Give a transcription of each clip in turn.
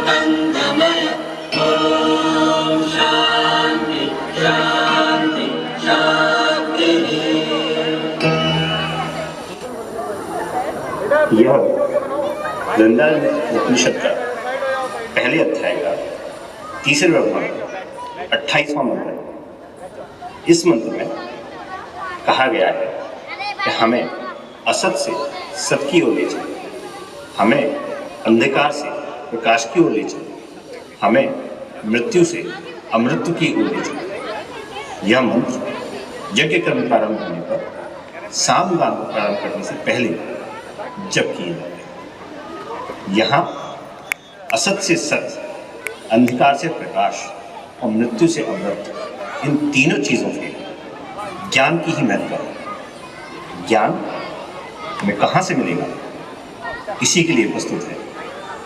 आनंदमय। ओम शांति शांति शांति। यह वृंदावन उपनिषद का पहले अध्याय का तीसरे मंत्र 28वां मंत्र है। इस मंत्र में कहा गया है कि हमें असत से सत की ओर ले चले, हमें अंधकार से प्रकाश की ओर ले चले, हमें मृत्यु से अमृत्यु की ओर ले चले। यह मंत्र यज्ञ कर्म प्रारंभ होने पर सामगान प्रारंभ करने से पहले जप किए जाते हैं। यहाँ असत से सत, अंधकार से प्रकाश और मृत्यु से अमृत, इन तीनों चीजों के ज्ञान की ही महत्व है। ज्ञान हमें कहाँ से मिलेगा, इसी के लिए प्रस्तुत है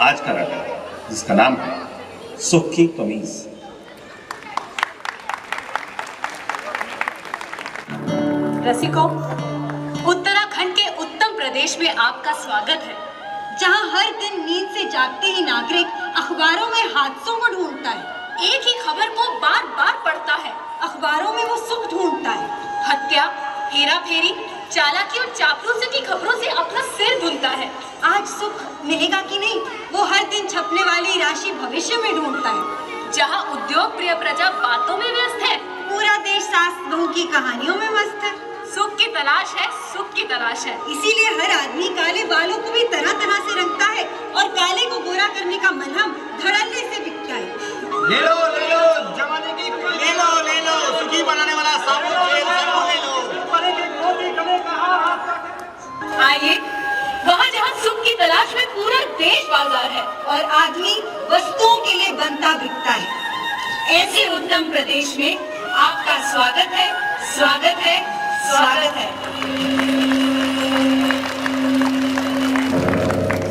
आज का नाटक, जिसका नाम है सुख की कमीज। रसिकों, उत्तराखंड के उत्तम प्रदेश में आपका स्वागत है, जहां हर दिन नींद से जागते ही नागरिक अखबारों में हादसों को ढूंढता है। एक ही खबर को बार बार पढ़ता है। अखबारों में वो सुख ढूंढता है। हत्या, हेरा फेरी, चालाकी और चापलूसी की खबरों से अपना सिर धुनता है। आज सुख मिलेगा कि नहीं, वो हर दिन छपने वाली राशि भविष्य में ढूंढता है। जहाँ उद्योग प्रिय प्रजा बातों में व्यस्त है, पूरा देश सास बहू की कहानियों में मस्त है। सुख की तलाश है, सुख की तलाश है। इसीलिए हर आदमी काले बालों को भी तरह तरह से रंगता है और काले को गोरा करने का मलहम धड़ल्ले से बिकता है। ले लो जमाने की, ले लो सुखी बनाने वाला साबुन तेल सब ले लो। आइए, वहाँ जहाँ सुख की तलाश में पूरा देश बाजार है और आदमी वस्तुओं के लिए बनता बिकता है, ऐसे उत्तम प्रदेश में आपका स्वागत है, स्वागत है, स्वागत है।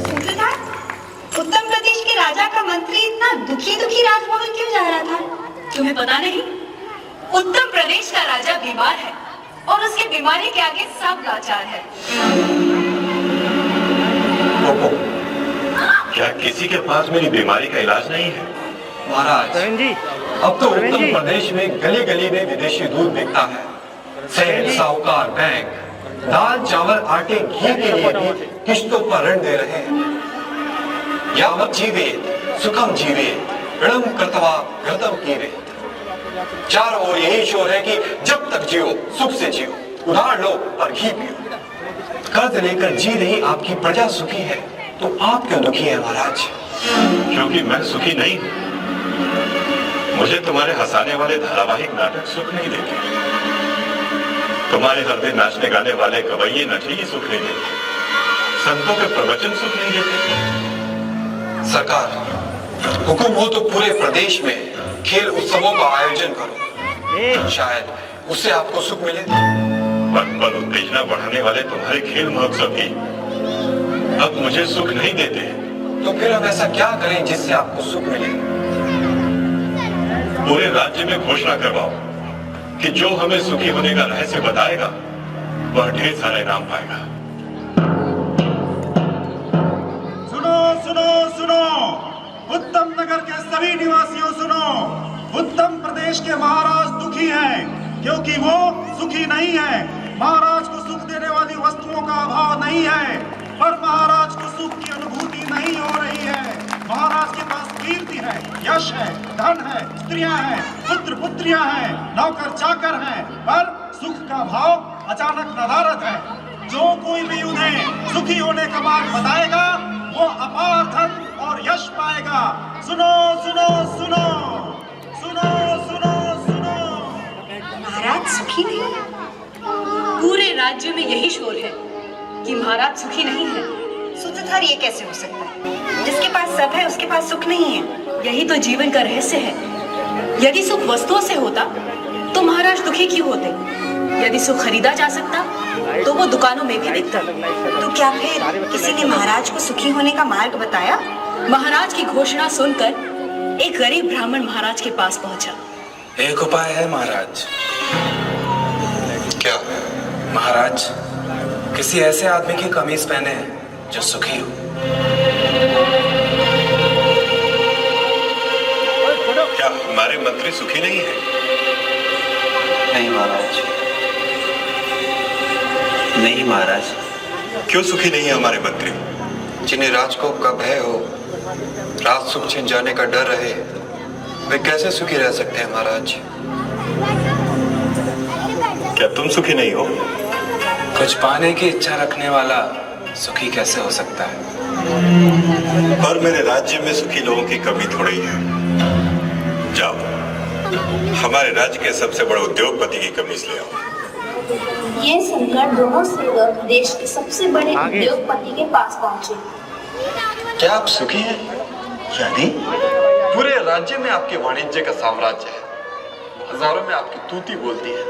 सूत्रधार, उत्तम प्रदेश के राजा का मंत्री इतना दुखी राजभवन क्यों जा रहा था? तुम्हें पता नहीं? उत्तम प्रदेश का राजा बीमार है और उसकी बीमारी के आगे सब लाचार है। क्या किसी के पास मेरी बीमारी का इलाज नहीं है? महाराज, अब तो उत्तर प्रदेश में गली गली में विदेशी दूध बिकता है। सेठ, साहूकार, बैंक दाल चावल आटे घी के लिए भी किश्तों पर ऋण दे रहे हैं। यावत जीवेत सुखम जीवेत, ऋणम कृत्वा घृतम कीवेत। चारों ओर यही शोर है कि जब तक जियो सुख से जियो, उधार लो पर घी पियो। कर्ज लेकर जी रही आपकी प्रजा सुखी है तो आप क्यों दुखी है महाराज? क्योंकि मैं सुखी नहीं हूँ। मुझे तुम्हारे हंसाने वाले धारावाहिक नाटक सुख नहीं देते, तुम्हारे हर दिन नाचने गाने वाले गवैये नचैये सुख नहीं देते, संतों के प्रवचन सुख नहीं देते। सरकार, हुक्म हो तो पूरे प्रदेश में खेल उत्सवों का आयोजन करो, शायद उससे आपको सुख मिले। पल पल उत्तेजना बढ़ाने वाले तुम्हारे खेल महोत्सव भी अब मुझे सुख नहीं देते। तो फिर हम ऐसा क्या करें जिससे आपको सुख मिले? पूरे राज्य में घोषणा करवाओ कि जो हमें सुखी होने का रहस्य बताएगा वह ढेर सारा इनाम पाएगा। सुनो सुनो सुनो, उत्तम नगर के सभी निवासियों सुनो। उत्तम प्रदेश के महाराज दुखी हैं क्योंकि वो सुखी नहीं है। महाराज को सुख देने वाली वस्तुओं का अभाव नहीं है, पर महाराज को सुख की अनुभूति नहीं हो रही है। महाराज के पास कीर्ति है, यश है, धन है, स्त्रियां हैं, पुत्र पुत्रियां हैं, नौकर चाकर हैं, पर सुख का भाव अचानक नदारद है। जो कोई भी उन्हें सुखी होने का मार्ग बताएगा वो अपार धन और यश पाएगा। सुनो सुनो सुनो सुनो सुनो सुनो। महाराज सुखी नहीं है? पूरे राज्य में यही शोर है कि महाराज सुखी नहीं है। सूत्रधार, ये कैसे हो सकता है? जिसके पास सब है उसके पास सुख नहीं है। यही तो जीवन का रहस्य है। यदि सुख वस्तुओं से होता तो महाराज दुखी क्यों होते? यदि सुख खरीदा जा सकता तो वो दुकानों में भी दिखता। तो क्या फिर किसी ने महाराज को सुखी होने का मार्ग बताया? महाराज की घोषणा सुनकर एक गरीब ब्राह्मण महाराज के पास पहुंचा। एक उपाय है महाराज। क्या? महाराज, किसी ऐसे आदमी की कमीज पहने जो सुखी हो। हमारे मंत्री सुखी नहीं है? नहीं महाराज, नहीं महाराज। क्यों सुखी नहीं है हमारे मंत्री? जिन्हें राजकोप का भय हो, राज सुख छिन जाने का डर रहे, वे कैसे सुखी रह सकते हैं महाराज? क्या तुम सुखी नहीं हो? कुछ पाने की इच्छा रखने वाला सुखी कैसे हो सकता है? पर मेरे राज्य में सुखी लोगों की कमी थोड़ी है। जाओ, हमारे राज्य के सबसे बड़े उद्योगपति की कमीज ले आओ। ये सुनकर दोनों सेवक देश के सबसे बड़े उद्योगपति के पास पहुंचे। क्या आप सुखी हैं? यानी पूरे राज्य में आपके वाणिज्य का साम्राज्य है, हजारों में आपकी तूती बोलती है।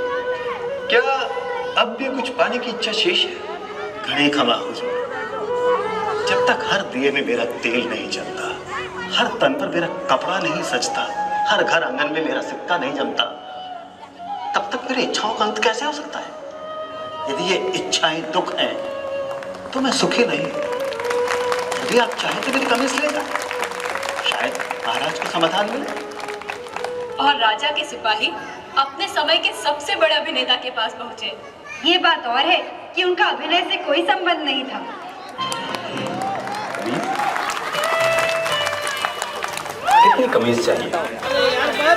क्या अब भी कुछ पाने की इच्छा शेष है? घड़ी खमा हुजूर, जब तक हर दिए में मेरा तेल नहीं जलता, हर तन पर मेरा कपड़ा नहीं सजता, हर घर आंगन में मेरा सिक्का नहीं जमता, तब तक मेरी इच्छाओं का अंत कैसे हो सकता है? यदि ये इच्छाएं दुख हैं, तो मैं सुखी नहीं। यदि आप चाहें तो मेरी कमीज लेगा, शायद महाराज को समाधान मिले। और राजा के सिपाही अपने समय के सबसे बड़े अभिनेता के पास पहुंचे। ये बात और है कि उनका अभिनय से कोई संबंध नहीं था। कितनी कमीज चाहिए?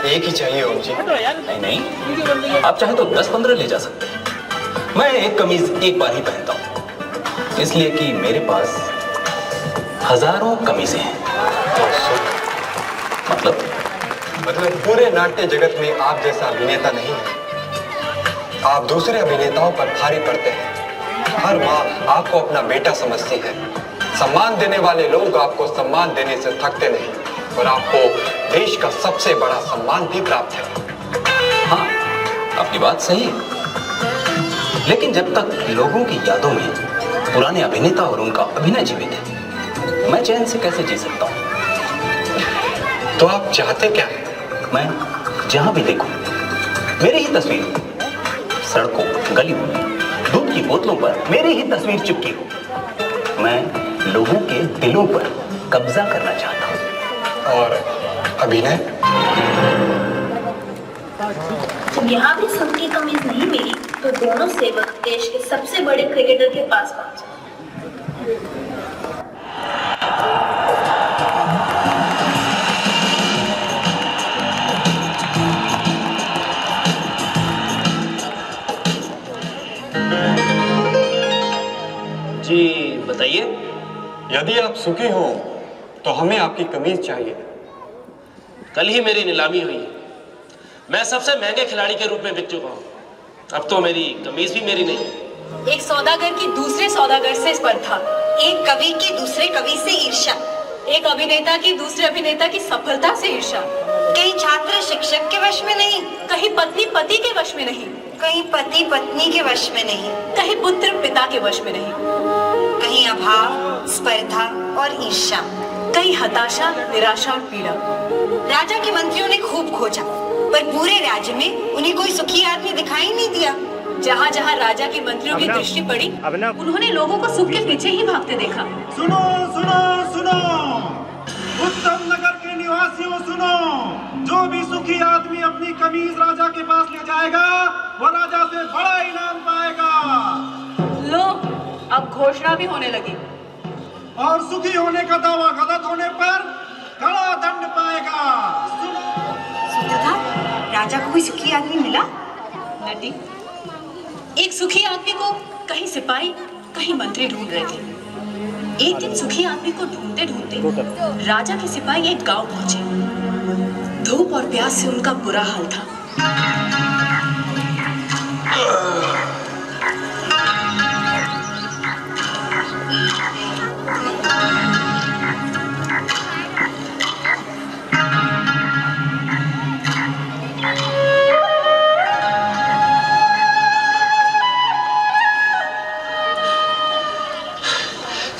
एक ही चाहिए ओम जी। नहीं नहीं, आप चाहे तो 10-15 ले जा सकते हैं। मैं एक कमीज एक बार ही पहनता हूँ, इसलिए कि मेरे पास हजारों कमीजें हैं। मतलब पूरे नाट्य जगत में आप जैसा अभिनेता नहीं है। आप दूसरे अभिनेताओं पर भारी पड़ते हैं। हर माँ आपको अपना बेटा समझती है। सम्मान देने वाले लोग आपको सम्मान देने से थकते नहीं, और आपको देश का सबसे बड़ा सम्मान भी प्राप्त है। हाँ, आपकी बात सही है, लेकिन जब तक लोगों की यादों में पुराने अभिनेता और उनका अभिनय जीवित है, मैं चैन से कैसे जी सकता हूँ? तो आप चाहते क्या है? मैं जहां भी देखूं मेरी ही तस्वीर, सड़कों, गलियों, दूध की बोतलों पर मेरी ही तस्वीर चिपकी हो। मैं लोगों के दिलों पर कब्जा करना चाहता हूं। और अभिनय? जब यहाँ भी सबकी कमीज नहीं मिली तो दोनों सेवक देश के सबसे बड़े क्रिकेटर के पास पहुंचे। जी बताइए। यदि आप सुखी हो तो हमें आपकी कमीज चाहिए। कल ही मेरी नीलामी हुई है। मैं सबसे महंगे खिलाड़ी के रूप में बिक चुका हूँ। अब तो मेरी कमीज भी मेरी नहीं। एक सौदागर की दूसरे सौदागर से स्पर्धा, एक कवि की दूसरे कवि से ईर्ष्या, एक अभिनेता की दूसरे अभिनेता की सफलता से ईर्ष्या। कहीं छात्र शिक्षक के वश में नहीं, कहीं पत्नी पति के वश में नहीं, कहीं पति पत्नी के वश में नहीं, कहीं पुत्र पिता के वश में नहीं, कहीं अभाव, स्पर्धा और ईर्ष्या, कहीं हताशा, निराशा और पीड़ा। राजा के मंत्रियों ने खूब खोजा, पर पूरे राज्य में उन्हें कोई सुखी आदमी दिखाई नहीं दिया। जहाँ जहाँ राजा के मंत्रियों की दृष्टि पड़ी, उन्होंने लोगों को सुख के पीछे ही भागते देखा। सुनो सुनो सुनो, उत्तम नगर के निवासियों सुनो, जो भी सुखी आदमी अपनी कमीज राजा के पास ले जाएगा वो राजा से बड़ा इनाम पाएगा। लो, अब घोषणा भी होने लगी। और सुखी होने का दावा गलत होने पर कड़ा दंड पाएगा। सुधा, राजा को कोई सुखी आदमी मिला? नटी, एक सुखी आदमी को कहीं सिपाही, कहीं मंत्री ढूंढ रहे थे। एक दिन सुखी आदमी को ढूंढते ढूंढते राजा के सिपाही एक गांव पहुंचे। धूप और प्यास से उनका बुरा हाल था।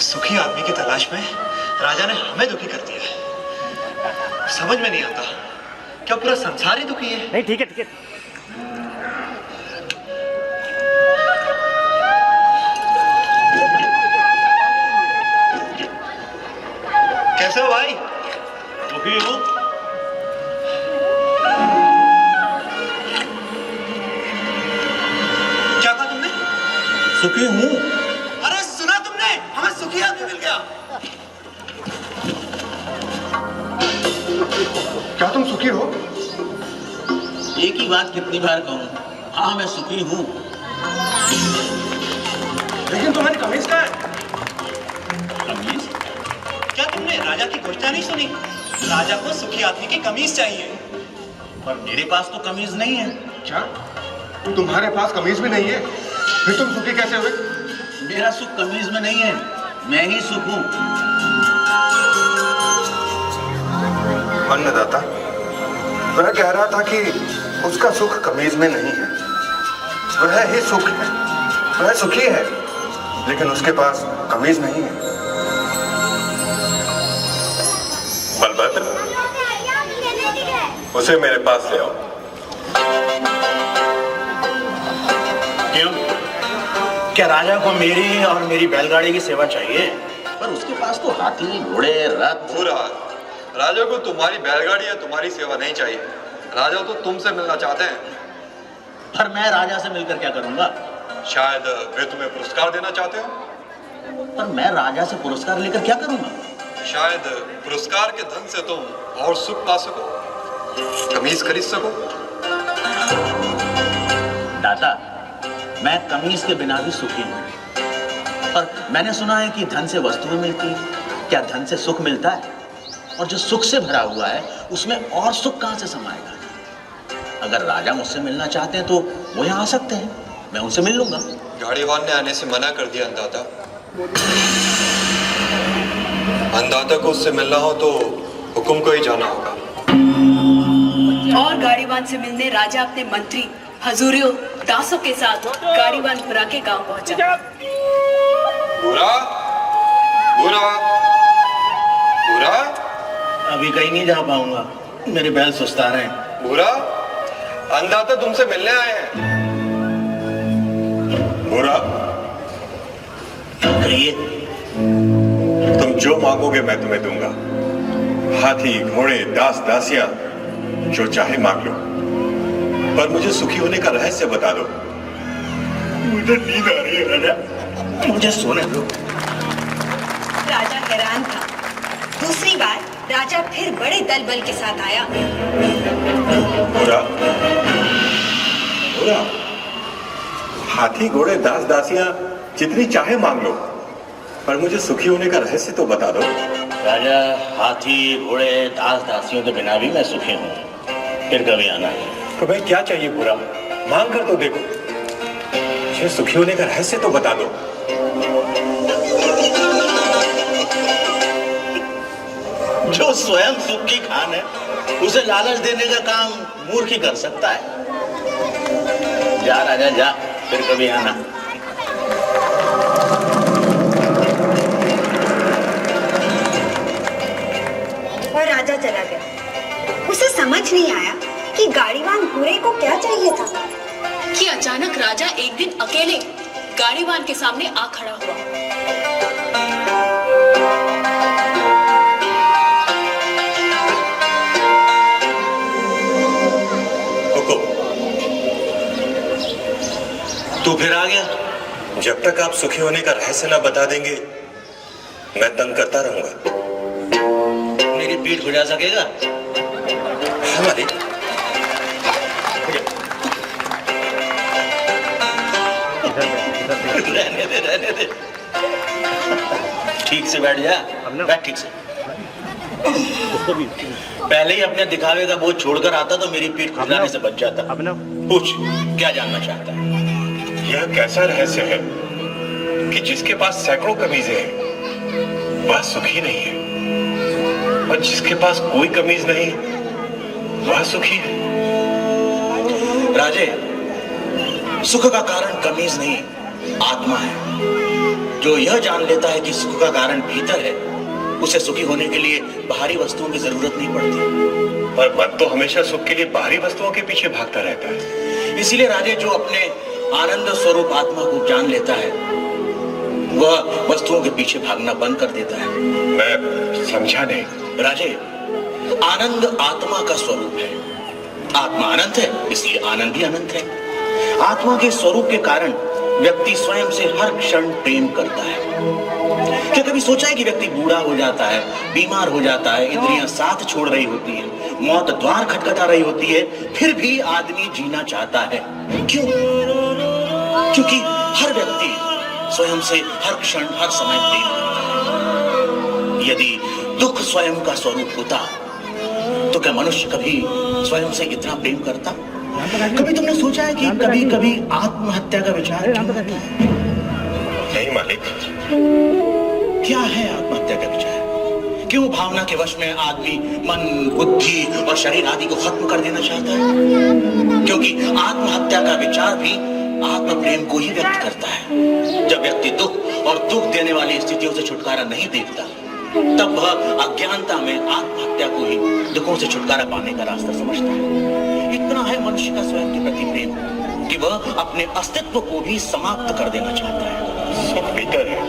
सुखी आदमी की तलाश में राजा ने हमें दुखी कर दिया है। समझ में नहीं आता, क्या पूरा संसार ही दुखी है? नहीं, ठीक है ठीक है। कैसे हो भाई? दुखी हो? सुखी हूँ। अरे सुना तुमने, हमें सुखी आदमी मिल गया। क्या तुम सुखी हो? एक ही बात कितनी बार कहूँ, हाँ मैं सुखी हूँ। लेकिन तुम्हारी कमीज कहाँ है? कमीज? क्या तुमने राजा की घोषणा नहीं सुनी? राजा को सुखी आदमी की कमीज चाहिए। पर मेरे पास तो कमीज नहीं है। क्या तुम्हारे पास कमीज भी नहीं है? फिर तुम सुखी कैसे हुए? मेरा सुख कमीज में नहीं है, मैं ही सुख हूँ। अन्नदाता, वह कह रहा था कि उसका सुख कमीज में नहीं है, वह ही सुख है, वह सुखी है, लेकिन उसके पास कमीज नहीं है। बलभद्र, उसे मेरे पास ले आओ। क्यों? क्या राजा को मेरी और मेरी बैलगाड़ी की सेवा चाहिए? पर उसके पास तो हाथी, घोड़े, रथ। पूरा राजा को तुम्हारी बैलगाड़ी या तुम्हारी सेवा नहीं चाहिए। राजा तो तुमसे मिलना चाहते हैं। पर मैं राजा से मिलकर क्या करूंगा? शायद वे तुम्हें पुरस्कार देना चाहते हो। पर मैं राजा से पुरस्कार लेकर क्या करूंगा? शायद पुरस्कार के धन से तुम और सुख पा सको, कमीज खरीद सको। दाता, मैं कमीज के बिना भी सुखी हूँ। पर मैंने सुना है कि धन से वस्तुएं मिलती हैं। क्या धन से सुख मिलता है? और जो सुख से भरा हुआ है उसमें और सुख कहां से समाएगा? अगर राजा मुझसे मिलना चाहते हैं तो वो यहाँ आ सकते हैं, मैं उनसे मिल लूंगा। गाड़ीवान ने आने से मना कर दिया अंदाता। अंदाता को उससे मिलना हो तो हुकुम को ही जाना होगा। और गाड़ीवान से मिलने राजा अपने मंत्री हजूरियों दासों के साथ गाड़ीवान भुरा के गांव पहुंचा। भूरा, भूरा, भूरा, अभी कहीं नहीं जा पाऊंगा, मेरे बैल सुस्ता रहे हैं। भूरा, अंदाता तुमसे मिलने आए हैं। भूरा, कहिए। तुम जो मांगोगे मैं तुम्हें दूंगा। हाथी, घोड़े, दास, दासियां, जो चाहे मांग लो। पर मुझे सुखी होने का रहस्य बता दो। मुझे नींद आ रही है राजा, मुझे सोने दो। राजा हैरान था। दूसरी बार राजा फिर बड़े दल बल के साथ आया। भूरा, भूरा, हाथी, घोड़े, दास, दासियां जितनी चाहे मांग लो, पर मुझे सुखी होने का रहस्य तो बता दो। राजा, हाथी, घोड़े, दास, दासियों के बिना भी मैं सुखी हूँ। फिर कभी आना। तो भाई क्या चाहिए भूरा? मांग कर तो देखो। मुझे सुखी होने का रहस्य तो बता दो। जो स्वयं सुख की खान है उसे लालच देने का काम मूर्ख ही कर सकता है। जा राजा जा, फिर कभी आना। और राजा चला गया। उसे समझ नहीं आया कि गाड़ीवान भूरे को क्या चाहिए था कि अचानक राजा एक दिन अकेले गाड़ीवान के सामने आ खड़ा हुआ। तू फिर आ गया। जब तक आप सुखी होने का रहस्य ना बता देंगे मैं तंग करता रहूंगा। मेरी पीठ खुजा सकेगा? हमारी रहने दे, रहने दे। ठीक से बैठ जा, बैठ ठीक से। पहले ही अपने दिखावे का बोझ छोड़कर आता तो मेरी पीठ खुजाने से बच जाता। पूछ, क्या जानना चाहता है? यह कैसा रहस्य है कि जिसके पास सैकड़ों कमीजें हैं वह सुखी नहीं है, और जिसके पास कोई कमीज नहीं वह सुखी है? राजे, सुख का कारण कमीज नहीं, आत्मा है। जो यह जान लेता है कि सुख का कारण भीतर है, उसे सुखी होने के लिए बाहरी वस्तुओं की जरूरत नहीं पड़ती। पर मन तो हमेशा सुख के लिए बाहरी वस्तुओं के पीछे भागता रहता है। इसीलिए राजे, जो अपने आनंद स्वरूप आत्मा को जान लेता है वह वस्तुओं के पीछे भागना बंद कर देता है। मैं समझा नहीं। राजे, आनंद आत्मा का स्वरूप है। आत्मा अनंत है, इसलिए आनंद भी अनंत है। आत्मा के स्वरूप के कारण व्यक्ति स्वयं से हर क्षण प्रेम करता है। क्या कभी सोचा है कि व्यक्ति बूढ़ा हो जाता है, बीमार हो जाता है, इंद्रियां साथ छोड़ रही होती है, मौत द्वार खटखटा रही होती है, फिर भी आदमी जीना चाहता है? क्यों? क्योंकि हर व्यक्ति स्वयं से हर क्षण हर समय प्रेम करता है। यदि दुख स्वयं का स्वरूप होता तो क्या मनुष्य कभी स्वयं से इतना प्रेम करता? कभी तुमने सोचा है कि कभी कभी आत्महत्या का विचार क्यों आता है? नहीं मालिक। क्या है आत्महत्या का विचार? क्यों भावना के वश में आदमी मन, बुद्धि और शरीर आदि को खत्म कर देना चाहता है? क्योंकि आत्महत्या का विचार भी आत्म प्रेम को ही व्यक्त करता है। जब व्यक्ति दुख और दुख देने वाली स्थितियों से छुटकारा नहीं देखता, तब वह अज्ञानता में आत्महत्या को ही दुखों से छुटकारा पाने का रास्ता समझता है। इतना है मनुष्य का स्वयं के प्रति प्रेम कि वह अपने अस्तित्व को भी समाप्त कर देना चाहता है। सब भीतर है,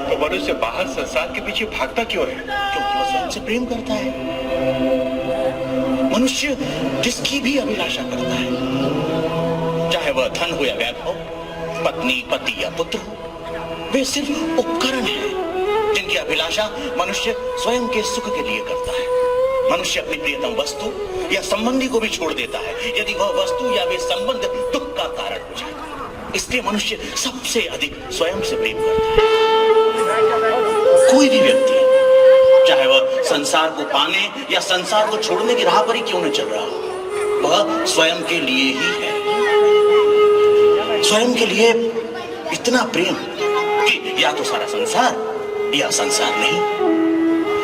तो मनुष्य बाहर संसार के पीछे भागता क्यों है? क्योंकि वह स्वयं से प्रेम करता है। मनुष्य जिसकी भी अभिलाषा करता है, चाहे वह धन हो या वैभव, पत्नी, पति या पुत्र हो, वे सिर्फ उपकरण हैं जिनकी अभिलाषा मनुष्य स्वयं के सुख के लिए करता है। मनुष्य अपनी प्रियतम वस्तु या संबंधी को भी छोड़ देता है यदि वह वस्तु या वे संबंध दुख का कारण हो जाए। इसलिए मनुष्य सबसे अधिक स्वयं से प्रेम करता है। कोई भी व्यक्ति, चाहे वह संसार को पाने या संसार को छोड़ने की राह पर ही क्यों न चल रहा हो, वह स्वयं के लिए ही है। स्वयं के लिए इतना प्रेम कि या तो सारा संसार या संसार नहीं।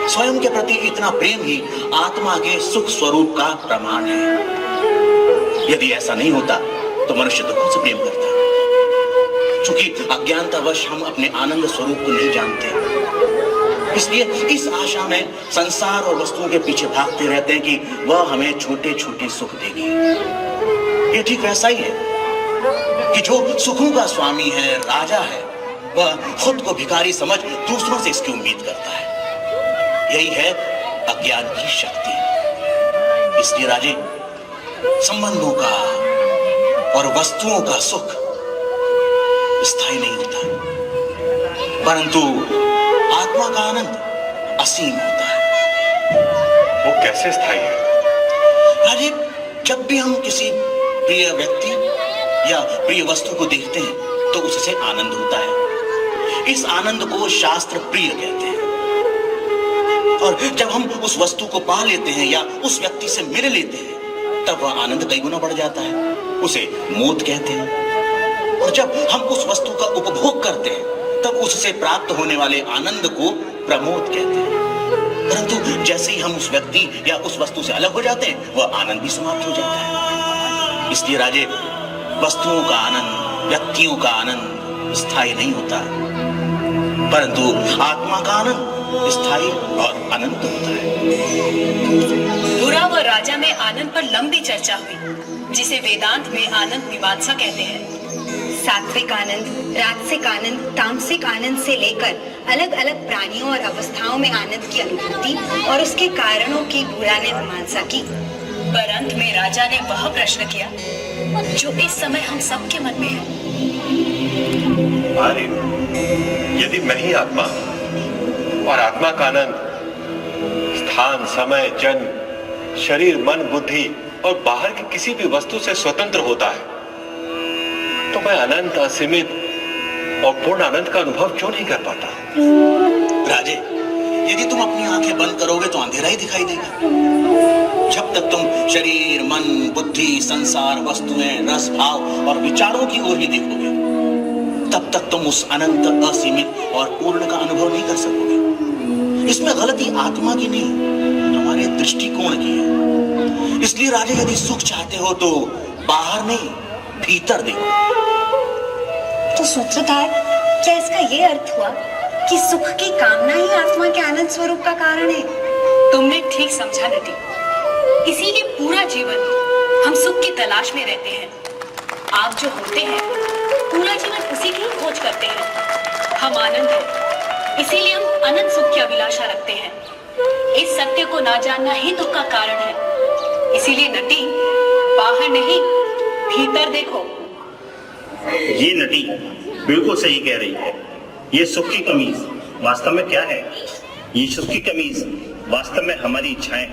स्वयं के प्रति इतना प्रेम ही आत्मा के सुख स्वरूप का प्रमाण है। यदि ऐसा नहीं होता तो मनुष्य दुखों से प्रेम करता। चूंकि अज्ञानतावश हम अपने आनंद स्वरूप को नहीं जानते, इसलिए इस आशा में संसार और वस्तुओं के पीछे भागते रहते हैं कि वह हमें छोटे छोटे सुख देगी। ये ठीक वैसा ही है कि जो सुखों का स्वामी है, राजा है, वह खुद को भिखारी समझ दूसरों से इसकी उम्मीद करता है। यही है अज्ञान की शक्ति। इसलिए राजे, संबंधों का और वस्तुओं का सुख स्थायी नहीं होता, परंतु आत्मा का आनंद असीम होता है। वो कैसे स्थायी है? राजे, जब भी हम किसी प्रिय व्यक्ति या प्रिय वस्तु को देखते हैं तो उससे आनंद होता है। इस आनंद को शास्त्र प्रिय कहते हैं। और जब हम उस वस्तु को पा लेते हैं या उस व्यक्ति से मिल लेते हैं, तब वह आनंद कई गुना बढ़ जाता है। उसे मोद कहते हैं। और जब हम उस वस्तु का उपभोग करते हैं, तब उससे प्राप्त होने वाले आनंद को प्रमोद कहते हैं। परंतु जैसे ही हम उस व्यक्ति या उस वस्तु से अलग हो जाते हैं, वह आनंद भी समाप्त हो जाता है। इसलिए राजे, वस्तुओं का आनंद, व्यक्तियों का आनंद स्थायी नहीं होता, परंतु आत्मा का आनंद स्थायी और अनंत होता है। बुरा व राजा में आनंद पर लंबी चर्चा हुई, जिसे वेदांत में आनंद मीमांसा कहते हैं। सात्विक आनंद, राजसिक आनंद, तामसिक आनंद से लेकर अलग अलग प्राणियों और अवस्थाओं में आनंद की अनुभूति और उसके कारणों की बुरा ने मीमांसा की। पर अंत में राजा ने वह प्रश्न किया जो इस समय हम सबके मन में है। आर्य, यदि मैं ही आत्मा और आत्मा का आनंद स्थान, समय, जन्म, शरीर, मन, बुद्धि और बाहर की किसी भी वस्तु से स्वतंत्र होता है, तो मैं अनंत, असीमित और पूर्ण आनंद का अनुभव क्यों नहीं कर पाता? राजे, यदि तुम अपनी आंखें बंद करोगे तो अंधेरा ही दिखाई देगा। जब तक तुम शरीर, मन, बुद्धि, संसार, वस्तुएं, रस, भाव और विचारों की ओर ही देखोगे, तब तक तुम उस अनंत, असीमित और पूर्ण का अनुभव नहीं कर सकोगे। इसमें गलती आत्मा की नहीं, हमारे दृष्टिकोण की है। इसलिए राजे, यदि सुख चाहते हो तो बाहर नहीं, भीतर देखो। तो सूत्रधार, क्या इसका ये अर्थ हुआ कि सुख की कामना ही आत्मा के आनंद स्वरूप का कारण है? तुमने ठीक समझा नटी। इसीलिए पूरा जीवन हम सुख की तलाश में रहते हैं। आप जो होते हैं, पूरा जीवन उसी की खोज करते हैं। हम आनंद हैं, इसीलिए हम अनंत सुख की अभिलाषा रखते हैं। इस सत्य को ना जानना ही दुख का कारण है। इसीलिए नटी, बाहर नहीं, भीतर देखो। ये नटी बिल्कुल सही कह रही है। ये सुख की कमीज वास्तव में क्या है? ये सुख की कमीज वास्तव में हमारी इच्छाएं,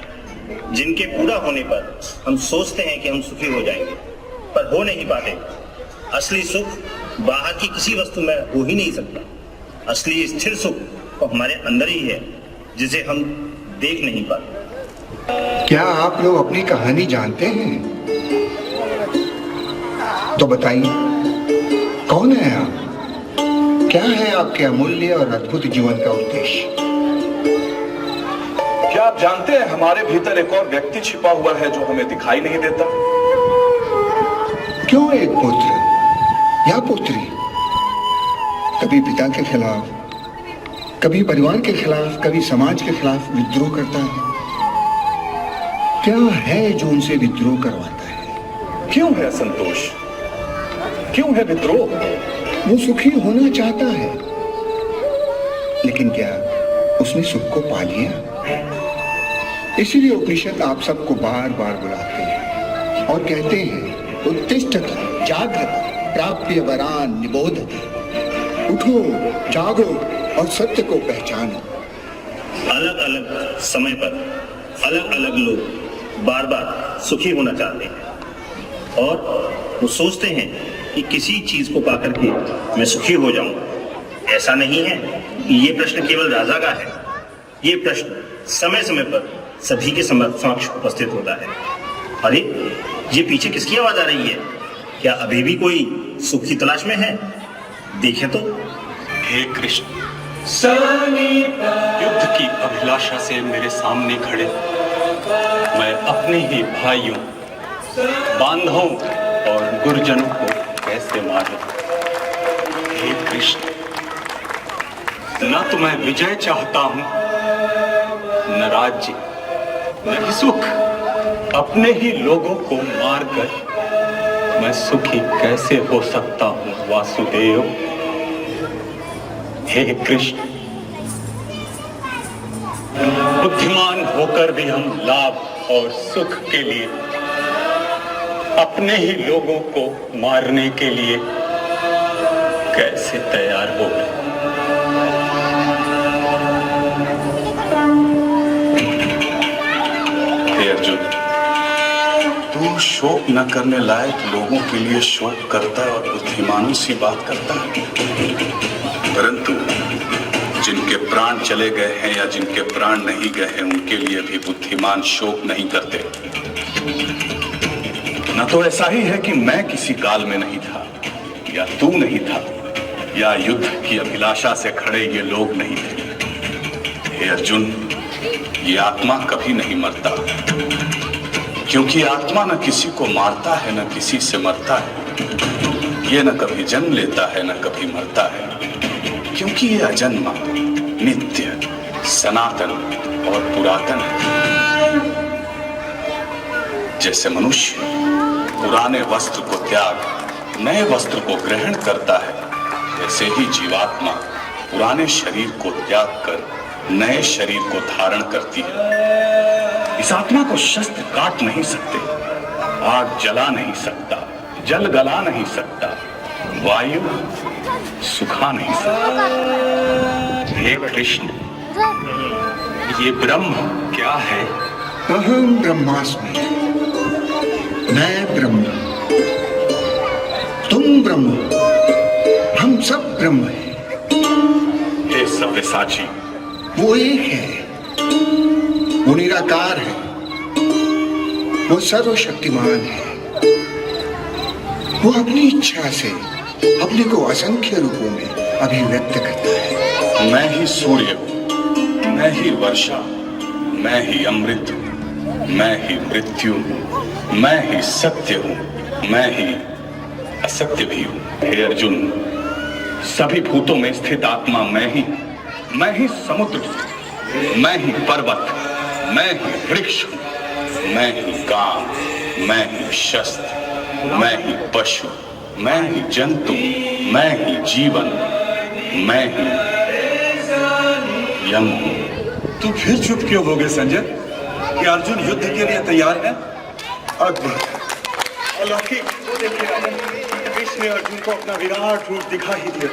जिनके पूरा होने पर हम सोचते हैं कि हम सुखी हो जाएंगे, पर हो नहीं पाते। असली सुख बाहर की किसी वस्तु में हो ही नहीं सकता। असली स्थिर सुख तो हमारे अंदर ही है, जिसे हम देख नहीं पाते। क्या आप लोग अपनी कहानी जानते हैं? तो बताइए, कौन है आप? क्या है आपके अमूल्य और अद्भुत जीवन का उद्देश्य? क्या आप जानते हैं हमारे भीतर एक और व्यक्ति छिपा हुआ है जो हमें दिखाई नहीं देता? क्यों एक पुत्र या पुत्री कभी पिता के खिलाफ, कभी परिवार के खिलाफ, कभी समाज के खिलाफ विद्रोह करता है? क्या है जो उनसे विद्रोह करवाता है? क्यों है असंतोष? क्यों है विद्रोह? वो सुखी होना चाहता है, लेकिन क्या उसने सुख को पा लिया? इसीलिए उपनिषद आप सबको बार बार बुलाते हैं और कहते हैं, उत्तिष्ठत जागृत प्राप्य वरान निबोधत। उठो, जागो और सत्य को पहचानो। अलग अलग समय पर अलग अलग लोग बार बार सुखी होना चाहते हैं और वो सोचते हैं कि किसी चीज को पाकर के मैं सुखी हो जाऊं। ऐसा नहीं है कि ये प्रश्न केवल राजा का है। ये प्रश्न समय समय पर सभी के समक्ष उपस्थित होता है। अरे, ये पीछे किसकी आवाज आ रही है? क्या अभी भी कोई सुख की तलाश में है? देखें तो। हे कृष्ण, युद्ध की अभिलाषा से मेरे सामने खड़े मैं अपने ही भाइयों, बांधवों और गुरुजनों को कैसे मारूं? हे कृष्ण, न तो मैं विजय चाहता हूं, न राज्य, न ही सुख। अपने ही लोगों को मारकर मैं सुखी कैसे हो सकता हूं वासुदेव? हे कृष्ण, बुद्धिमान होकर भी हम लाभ और सुख के लिए अपने ही लोगों को मारने के लिए कैसे तैयार हो गए? हे अर्जुन, तू शोक न करने लायक लोगों के लिए शोक करता है और बुद्धिमानों सी बात करता है, परंतु जिनके प्राण चले गए हैं या जिनके प्राण नहीं गए हैं उनके लिए भी बुद्धिमान शोक नहीं करते। न तो ऐसा ही है कि मैं किसी काल में नहीं था, या तू नहीं था, या युद्ध की अभिलाषा से खड़े ये लोग नहीं थे। हे अर्जुन, ये आत्मा कभी नहीं मरता, क्योंकि आत्मा न किसी को मारता है न किसी से मरता है। ये न कभी जन्म लेता है न कभी मरता है, क्योंकि ये अजन्मा, नित्य, सनातन और पुरातन है। जैसे मनुष्य पुराने वस्त्र को त्याग नए वस्त्र को ग्रहण करता है, वैसे ही जीवात्मा पुराने शरीर को त्याग कर नए शरीर को धारण करती है। इस आत्मा को शस्त्र काट नहीं सकते, आग जला नहीं सकता, जल गला नहीं सकता, वायु सुखा नहीं सकता। हे कृष्ण, ये ब्रह्म क्या है? अहम ब्रह्मास्मि, मैं ब्रह्म, तुम ब्रह्म, हम सब ब्रह्म हैं। हे सव्यसाची, वो एक है, वो निराकार है, वो सर्वशक्तिमान है। वो अपनी इच्छा से अपने को असंख्य रूपों में अभिव्यक्त करता है। मैं ही सूर्य हूँ, मैं ही वर्षा, मैं ही अमृत हूँ, मैं ही मृत्यु हूँ, मैं ही सत्य हूँ, मैं ही असत्य भी हूँ। हे अर्जुन, सभी भूतों में स्थित आत्मा मैं ही समुद्र हूँ, मैं ही पर्वत, मैं ही वृक्ष हूँ, मैं ही काम, मैं ही शस्त्र, मैं ही पशु, मैं ही जंतु, मैं ही जीवन, मैं ही यम हूँ। तू फिर चुप क्यों हो गए संजय? कि अर्जुन युद्ध के लिए तैयार है? अद्भुत, अलौकिक, वो देखिए कृष्ण ने अर्जुन को अपना विराट रूप दिखा ही दिया।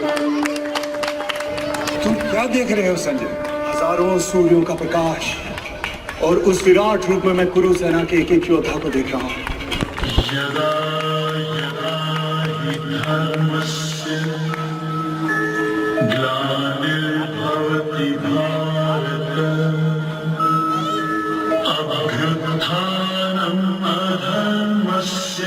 तुम क्या देख रहे हो संजय? हजारों सूर्यों का प्रकाश और उस विराट रूप में मैं कुरु सेना के एक एक योद्धा को देख रहा हूँ। ग्लानिर्भवति भारत अभ्युत्थानम् अधर्मस्य